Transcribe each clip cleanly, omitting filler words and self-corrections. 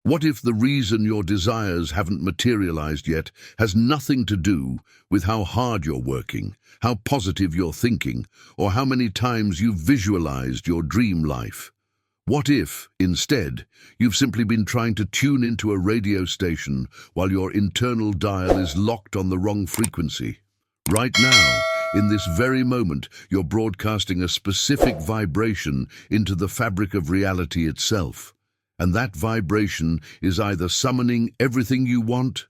What if the reason your desires haven't materialized yet has nothing to do with how hard you're working, how positive you're thinking, or how many times you've visualized your dream life? What if, instead, you've simply been trying to tune into a radio station while your internal dial is locked on the wrong frequency? Right now, in this very moment, you're broadcasting a specific vibration into the fabric of reality itself. And that vibration is either summoning everything you want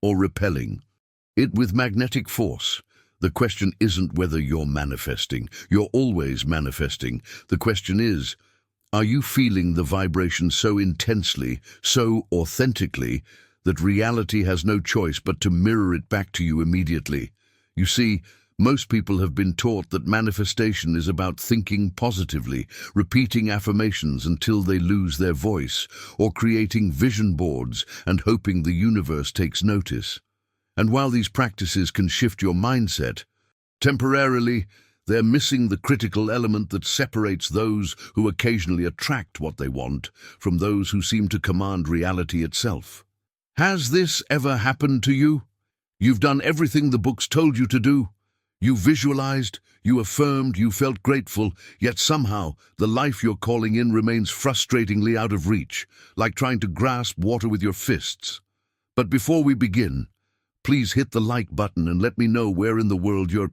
or repelling it with magnetic force. The question isn't whether you're manifesting. You're always manifesting. The question is, are you feeling the vibration so intensely, so authentically, that reality has no choice but to mirror it back to you immediately? You see, most people have been taught that manifestation is about thinking positively, repeating affirmations until they lose their voice, or creating vision boards and hoping the universe takes notice. And while these practices can shift your mindset, temporarily, they're missing the critical element that separates those who occasionally attract what they want from those who seem to command reality itself. Has this ever happened to you? You've done everything the books told you to do. You visualized, you affirmed, you felt grateful, yet somehow the life you're calling in remains frustratingly out of reach, like trying to grasp water with your fists. But before we begin, please hit the like button and let me know where in the world you're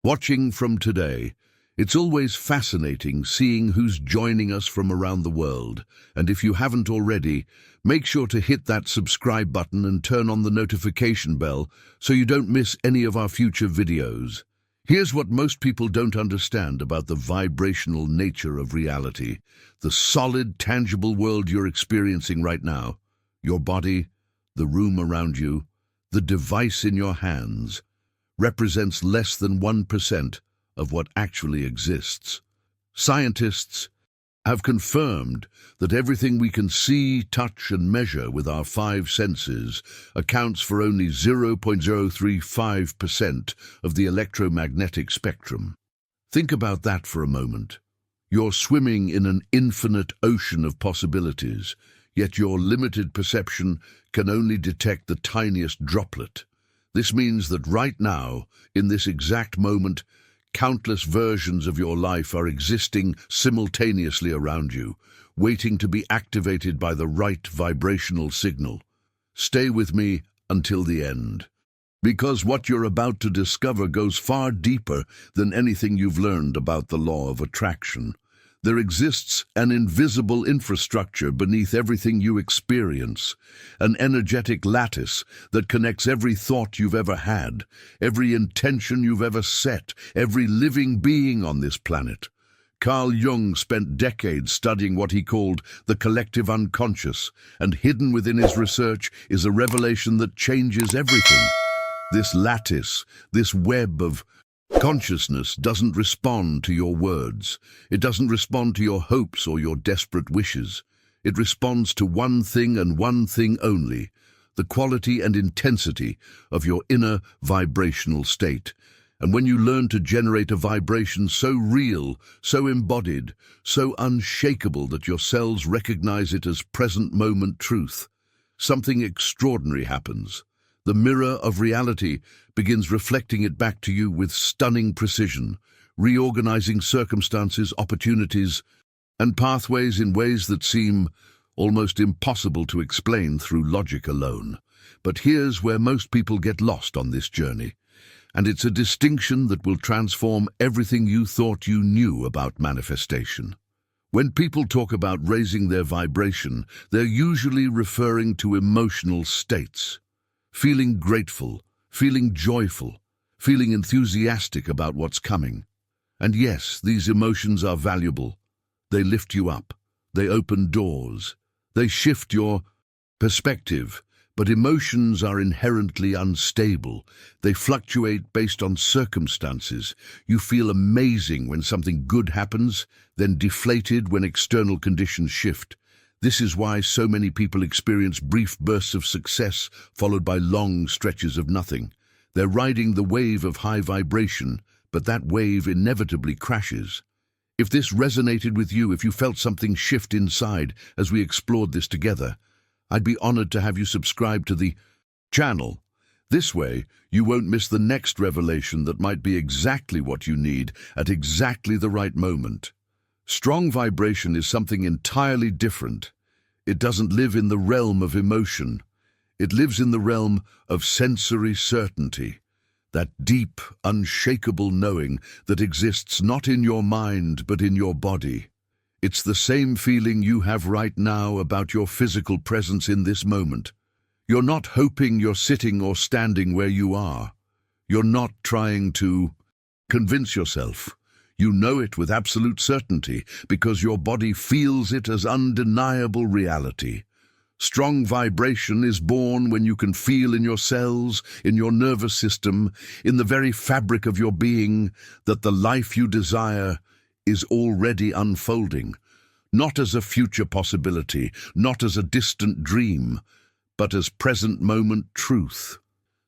watching from today. It's always fascinating seeing who's joining us from around the world, and if you haven't already, make sure to hit that subscribe button and turn on the notification bell so you don't miss any of our future videos. Here's what most people don't understand about the vibrational nature of reality, the solid, tangible world you're experiencing right now. Your body, the room around you, the device in your hands, represents less than 1% of what actually exists. Scientists have confirmed that everything we can see, touch, and measure with our 5 senses accounts for only 0.035% of the electromagnetic spectrum. Think about that for a moment. You're swimming in an infinite ocean of possibilities, yet your limited perception can only detect the tiniest droplet. This means that right now, in this exact moment, countless versions of your life are existing simultaneously around you, waiting to be activated by the right vibrational signal. Stay with me until the end, because what you're about to discover goes far deeper than anything you've learned about the law of attraction. There exists an invisible infrastructure beneath everything you experience, an energetic lattice that connects every thought you've ever had, every intention you've ever set, every living being on this planet. Carl Jung spent decades studying what he called the collective unconscious, and hidden within his research is a revelation that changes everything. This lattice, this web of consciousness doesn't respond to your words. It doesn't respond to your hopes or your desperate wishes. It responds to one thing and one thing only, the quality and intensity of your inner vibrational state. And when you learn to generate a vibration so real, so embodied, so unshakable that your cells recognize it as present moment truth, something extraordinary happens. The mirror of reality begins reflecting it back to you with stunning precision, reorganizing circumstances, opportunities, and pathways in ways that seem almost impossible to explain through logic alone. But here's where most people get lost on this journey, and it's a distinction that will transform everything you thought you knew about manifestation. When people talk about raising their vibration, they're usually referring to emotional states. Feeling grateful, feeling joyful, feeling enthusiastic about what's coming. And yes, these emotions are valuable. They lift you up. They open doors. They shift your perspective. But emotions are inherently unstable. They fluctuate based on circumstances. You feel amazing when something good happens, then deflated when external conditions shift. This is why so many people experience brief bursts of success followed by long stretches of nothing. They're riding the wave of high vibration, but that wave inevitably crashes. If this resonated with you, if you felt something shift inside as we explored this together, I'd be honored to have you subscribe to the channel. This way, you won't miss the next revelation that might be exactly what you need at exactly the right moment. Strong vibration is something entirely different. It doesn't live in the realm of emotion. It lives in the realm of sensory certainty, that deep, unshakable knowing that exists not in your mind but in your body. It's the same feeling you have right now about your physical presence in this moment. You're not hoping you're sitting or standing where you are. You're not trying to convince yourself. You know it with absolute certainty because your body feels it as undeniable reality. Strong vibration is born when you can feel in your cells, in your nervous system, in the very fabric of your being, that the life you desire is already unfolding, not as a future possibility, not as a distant dream, but as present moment truth.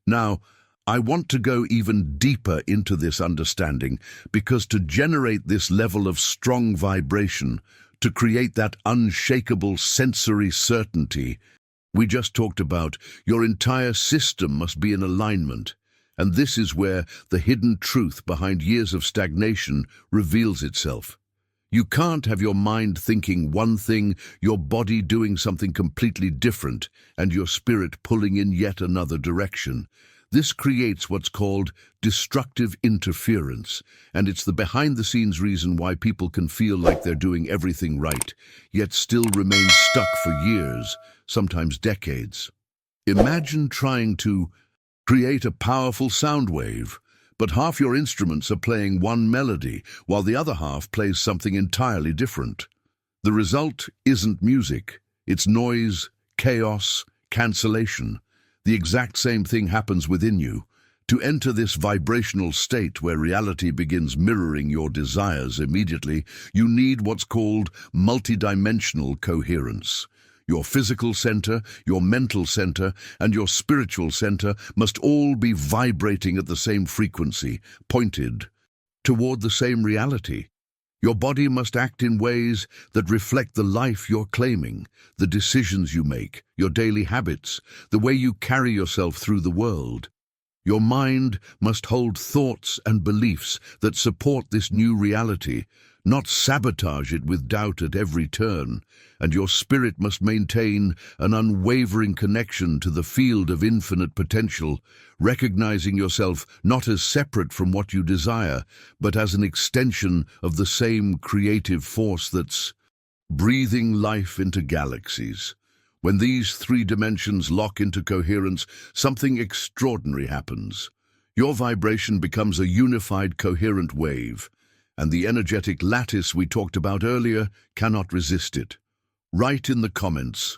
Now, I want to go even deeper into this understanding because to generate this level of strong vibration, to create that unshakable sensory certainty we just talked about, your entire system must be in alignment. And this is where the hidden truth behind years of stagnation reveals itself. You can't have your mind thinking one thing, your body doing something completely different, and your spirit pulling in yet another direction. This creates what's called destructive interference, and it's the behind-the-scenes reason why people can feel like they're doing everything right, yet still remain stuck for years, sometimes decades. Imagine trying to create a powerful sound wave, but half your instruments are playing one melody, while the other half plays something entirely different. The result isn't music, it's noise, chaos, cancellation. The exact same thing happens within you. To enter this vibrational state where reality begins mirroring your desires immediately, you need what's called multidimensional coherence. Your physical center, your mental center, and your spiritual center must all be vibrating at the same frequency, pointed toward the same reality. Your body must act in ways that reflect the life you're claiming, the decisions you make, your daily habits, the way you carry yourself through the world. Your mind must hold thoughts and beliefs that support this new reality, not sabotage it with doubt at every turn, and your spirit must maintain an unwavering connection to the field of infinite potential, recognizing yourself not as separate from what you desire, but as an extension of the same creative force that's breathing life into galaxies. When these three dimensions lock into coherence, something extraordinary happens. Your vibration becomes a unified, coherent wave, and the energetic lattice we talked about earlier cannot resist it. Write in the comments,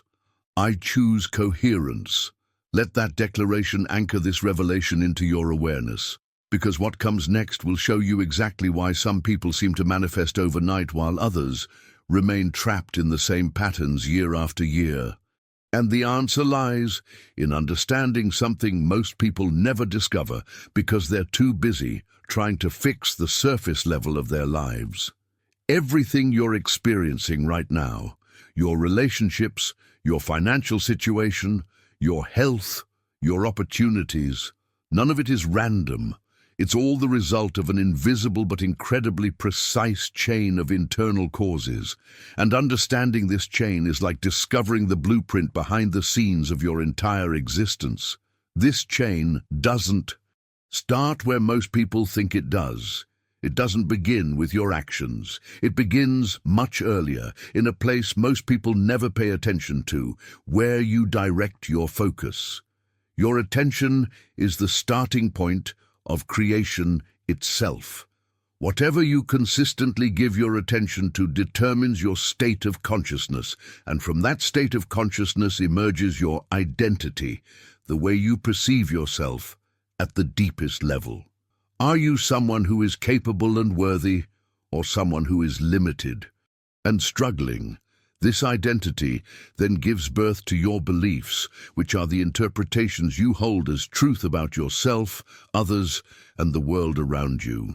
"I choose coherence." Let that declaration anchor this revelation into your awareness, because what comes next will show you exactly why some people seem to manifest overnight while others remain trapped in the same patterns year after year. And the answer lies in understanding something most people never discover because they're too busy trying to fix the surface level of their lives. Everything you're experiencing right now, your relationships, your financial situation, your health, your opportunities, none of it is random. It's all the result of an invisible but incredibly precise chain of internal causes. And understanding this chain is like discovering the blueprint behind the scenes of your entire existence. This chain doesn't start where most people think it does. It doesn't begin with your actions. It begins much earlier, in a place most people never pay attention to, where you direct your focus. Your attention is the starting point of creation itself. Whatever you consistently give your attention to determines your state of consciousness, and from that state of consciousness emerges your identity, the way you perceive yourself at the deepest level. Are you someone who is capable and worthy, or someone who is limited and struggling? This identity then gives birth to your beliefs, which are the interpretations you hold as truth about yourself, others, and the world around you.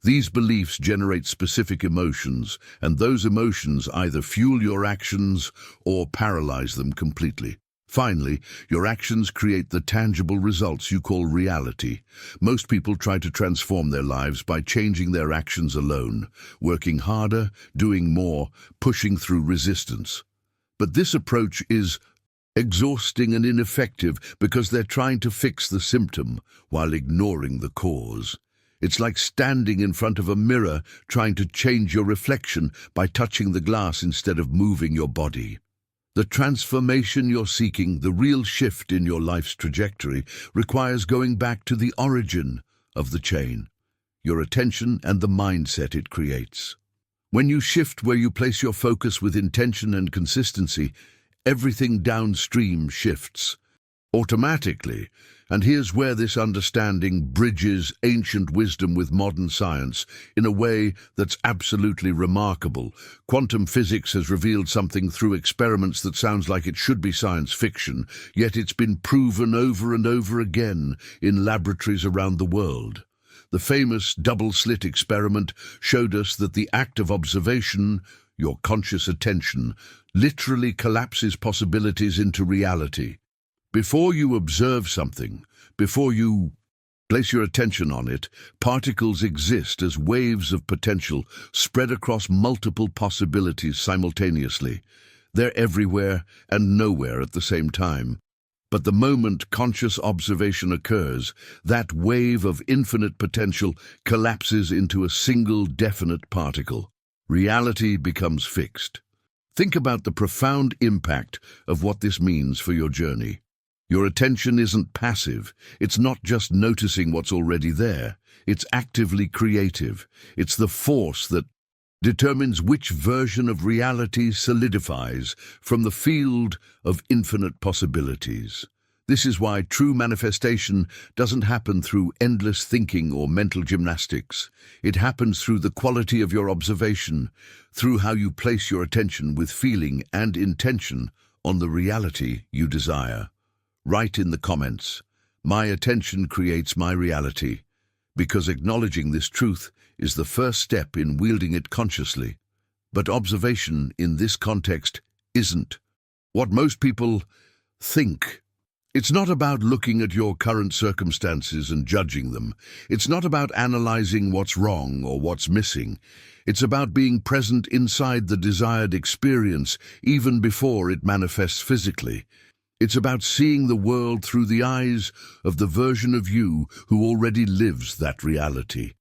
These beliefs generate specific emotions, and those emotions either fuel your actions or paralyze them completely. Finally, your actions create the tangible results you call reality. Most people try to transform their lives by changing their actions alone, working harder, doing more, pushing through resistance. But this approach is exhausting and ineffective because they're trying to fix the symptom while ignoring the cause. It's like standing in front of a mirror trying to change your reflection by touching the glass instead of moving your body. The transformation you're seeking, the real shift in your life's trajectory, requires going back to the origin of the chain, your attention and the mindset it creates. When you shift where you place your focus with intention and consistency, everything downstream shifts automatically. And here's where this understanding bridges ancient wisdom with modern science in a way that's absolutely remarkable. Quantum physics has revealed something through experiments that sounds like it should be science fiction, yet it's been proven over and over again in laboratories around the world. The famous double-slit experiment showed us that the act of observation, your conscious attention, literally collapses possibilities into reality. Before you observe something, before you place your attention on it, particles exist as waves of potential spread across multiple possibilities simultaneously. They're everywhere and nowhere at the same time. But the moment conscious observation occurs, that wave of infinite potential collapses into a single definite particle. Reality becomes fixed. Think about the profound impact of what this means for your journey. Your attention isn't passive. It's not just noticing what's already there. It's actively creative. It's the force that determines which version of reality solidifies from the field of infinite possibilities. This is why true manifestation doesn't happen through endless thinking or mental gymnastics. It happens through the quality of your observation, through how you place your attention with feeling and intention on the reality you desire. Write in the comments, "My attention creates my reality," because acknowledging this truth is the first step in wielding it consciously. But observation in this context isn't what most people think. It's not about looking at your current circumstances and judging them. It's not about analyzing what's wrong or what's missing. It's about being present inside the desired experience even before it manifests physically. It's about seeing the world through the eyes of the version of you who already lives that reality.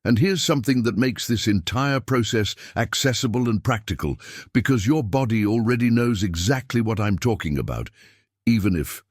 And here's something that makes this entire process accessible and practical, because your body already knows exactly what I'm talking about, even if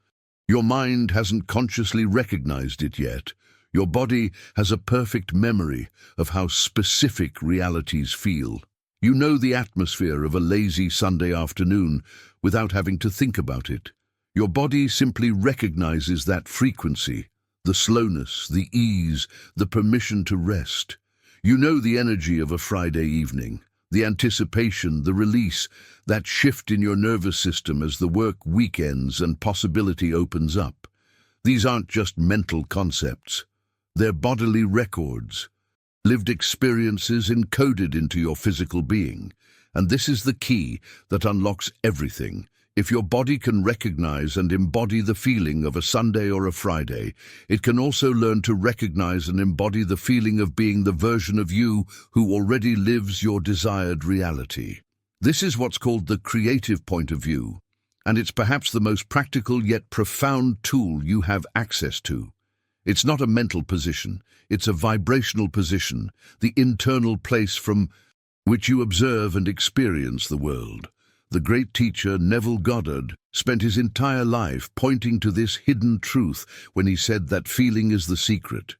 your mind hasn't consciously recognized it yet. Your body has a perfect memory of how specific realities feel. You know the atmosphere of a lazy Sunday afternoon without having to think about it. Your body simply recognizes that frequency, the slowness, the ease, the permission to rest. You know the energy of a Friday evening, the anticipation, the release, that shift in your nervous system as the work weekends and possibility opens up. These aren't just mental concepts. They're bodily records, lived experiences encoded into your physical being. And this is the key that unlocks everything. If your body can recognize and embody the feeling of a Sunday or a Friday, it can also learn to recognize and embody the feeling of being the version of you who already lives your desired reality. This is what's called the creative point of view, and it's perhaps the most practical yet profound tool you have access to. It's not a mental position, it's a vibrational position, the internal place from which you observe and experience the world. The great teacher Neville Goddard spent his entire life pointing to this hidden truth when he said that feeling is the secret.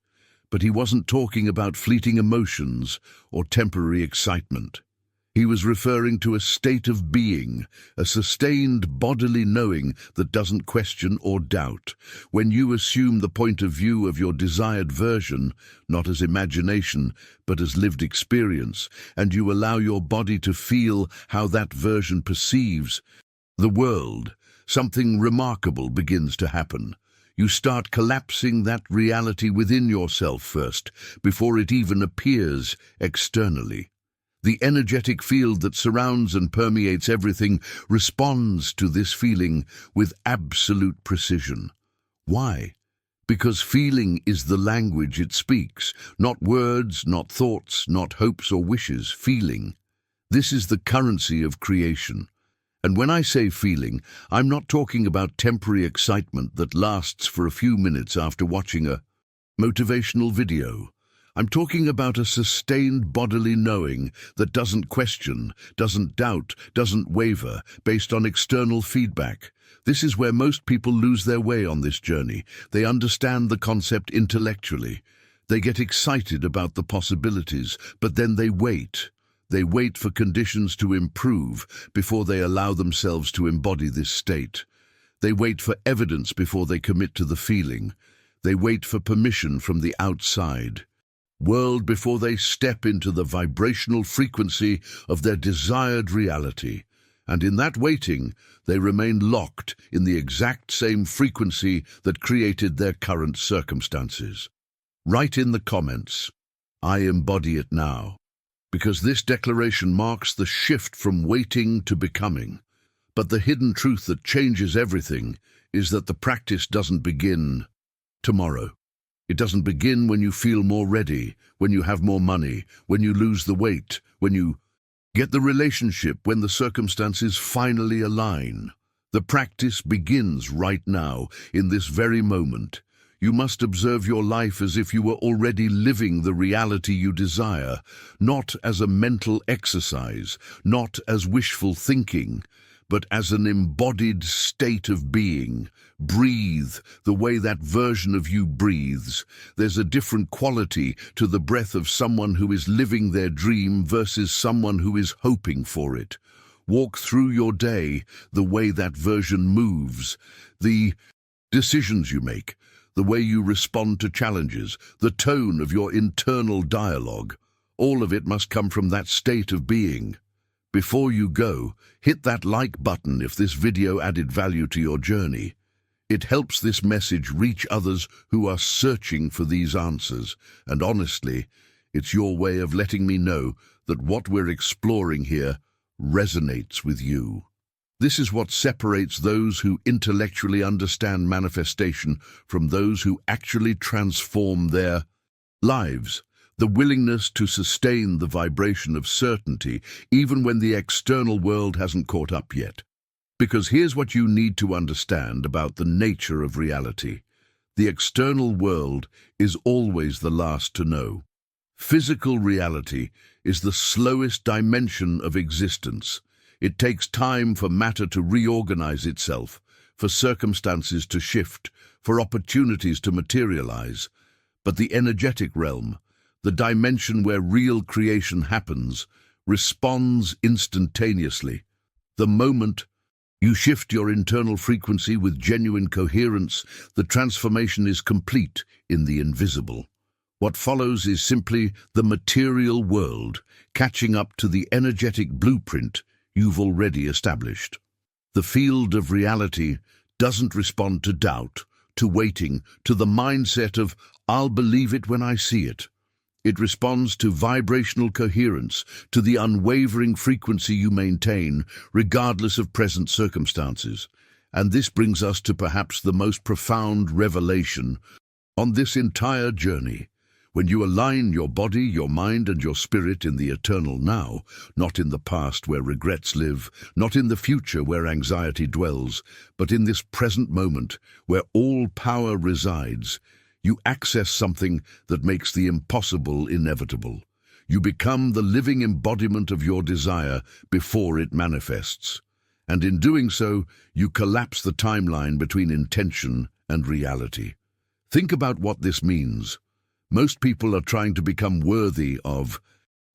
But he wasn't talking about fleeting emotions or temporary excitement. He was referring to a state of being, a sustained bodily knowing that doesn't question or doubt. When you assume the point of view of your desired version, not as imagination, but as lived experience, and you allow your body to feel how that version perceives the world, something remarkable begins to happen. You start collapsing that reality within yourself first, before it even appears externally. The energetic field that surrounds and permeates everything responds to this feeling with absolute precision. Why? Because feeling is the language it speaks, not words, not thoughts, not hopes or wishes, feeling. This is the currency of creation. And when I say feeling, I'm not talking about temporary excitement that lasts for a few minutes after watching a motivational video. I'm talking about a sustained bodily knowing that doesn't question, doesn't doubt, doesn't waver based on external feedback. This is where most people lose their way on this journey. They understand the concept intellectually. They get excited about the possibilities, but then they wait. They wait for conditions to improve before they allow themselves to embody this state. They wait for evidence before they commit to the feeling. They wait for permission from the outside world before they step into the vibrational frequency of their desired reality. And in that waiting, they remain locked in the exact same frequency that created their current circumstances. Write in the comments, "I embody it now," because this declaration marks the shift from waiting to becoming. But the hidden truth that changes everything is that the practice doesn't begin tomorrow. It doesn't begin when you feel more ready, when you have more money, when you lose the weight, when you get the relationship, when the circumstances finally align. The practice begins right now, in this very moment. You must observe your life as if you were already living the reality you desire, not as a mental exercise, not as wishful thinking, but as an embodied state of being. Breathe the way that version of you breathes. There's a different quality to the breath of someone who is living their dream versus someone who is hoping for it. Walk through your day the way that version moves. The decisions you make, the way you respond to challenges, the tone of your internal dialogue, all of it must come from that state of being. Before you go, hit that like button if this video added value to your journey. It helps this message reach others who are searching for these answers, and honestly, it's your way of letting me know that what we're exploring here resonates with you. This is what separates those who intellectually understand manifestation from those who actually transform their lives. The willingness to sustain the vibration of certainty even when the external world hasn't caught up yet. Because here's what you need to understand about the nature of reality. The external world is always the last to know. Physical reality is the slowest dimension of existence. It takes time for matter to reorganize itself, for circumstances to shift, for opportunities to materialize. But the energetic realm, the dimension where real creation happens, responds instantaneously. The moment you shift your internal frequency with genuine coherence, the transformation is complete in the invisible. What follows is simply the material world catching up to the energetic blueprint you've already established. The field of reality doesn't respond to doubt, to waiting, to the mindset of "I'll believe it when I see it." It responds to vibrational coherence, to the unwavering frequency you maintain, regardless of present circumstances. And this brings us to perhaps the most profound revelation on this entire journey. When you align your body, your mind, and your spirit in the eternal now, not in the past where regrets live, not in the future where anxiety dwells, but in this present moment where all power resides, you access something that makes the impossible inevitable. You become the living embodiment of your desire before it manifests. And in doing so, you collapse the timeline between intention and reality. Think about what this means. Most people are trying to become worthy of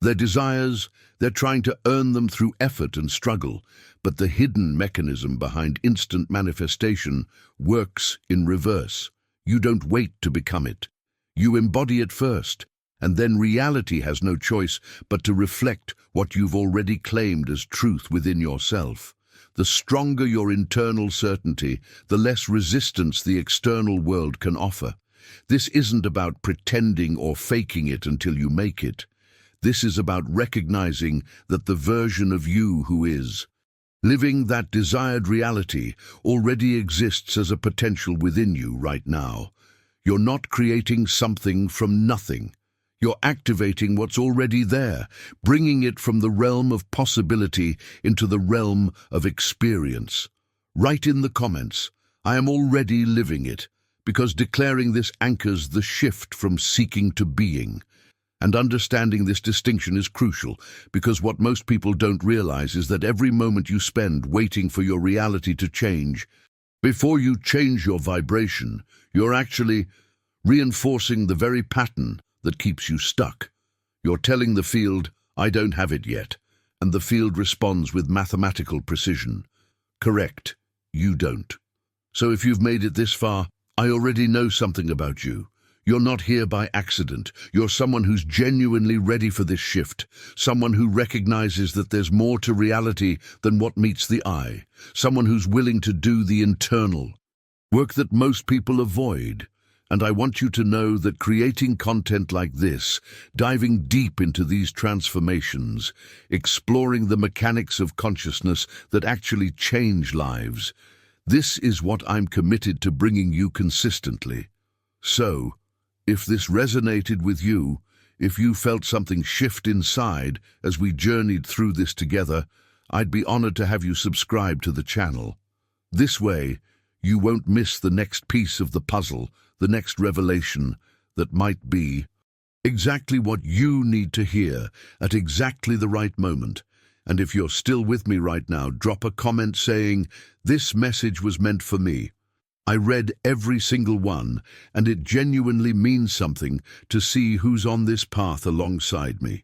their desires. They're trying to earn them through effort and struggle. But the hidden mechanism behind instant manifestation works in reverse. You don't wait to become it. You embody it first, and then reality has no choice but to reflect what you've already claimed as truth within yourself. The stronger your internal certainty, the less resistance the external world can offer. This isn't about pretending or faking it until you make it. This is about recognizing that the version of you who is living that desired reality already exists as a potential within you right now. You're not creating something from nothing. You're activating what's already there, bringing it from the realm of possibility into the realm of experience. Write in the comments, "I am already living it," because declaring this anchors the shift from seeking to being. And understanding this distinction is crucial, because what most people don't realize is that every moment you spend waiting for your reality to change, before you change your vibration, you're actually reinforcing the very pattern that keeps you stuck. You're telling the field, "I don't have it yet," and the field responds with mathematical precision. Correct, you don't. So if you've made it this far, I already know something about you. You're not here by accident. You're someone who's genuinely ready for this shift, someone who recognizes that there's more to reality than what meets the eye, someone who's willing to do the internal work that most people avoid. And I want you to know that creating content like this, diving deep into these transformations, exploring the mechanics of consciousness that actually change lives, this is what I'm committed to bringing you consistently. So, if this resonated with you, if you felt something shift inside as we journeyed through this together, I'd be honored to have you subscribe to the channel. This way, you won't miss the next piece of the puzzle, the next revelation that might be exactly what you need to hear at exactly the right moment. And if you're still with me right now, drop a comment saying, "This message was meant for me." I read every single one, and it genuinely means something to see who's on this path alongside me.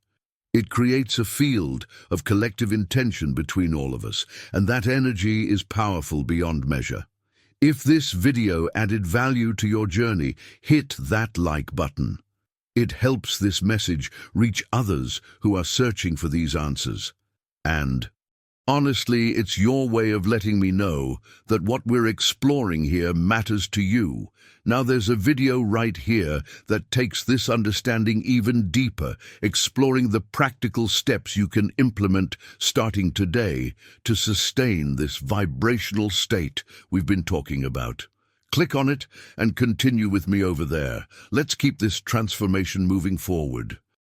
It creates a field of collective intention between all of us, and that energy is powerful beyond measure. If this video added value to your journey, hit that like button. It helps this message reach others who are searching for these answers. And honestly, it's your way of letting me know that what we're exploring here matters to you. Now there's a video right here that takes this understanding even deeper, exploring the practical steps you can implement starting today to sustain this vibrational state we've been talking about. Click on it and continue with me over there. Let's keep this transformation moving forward.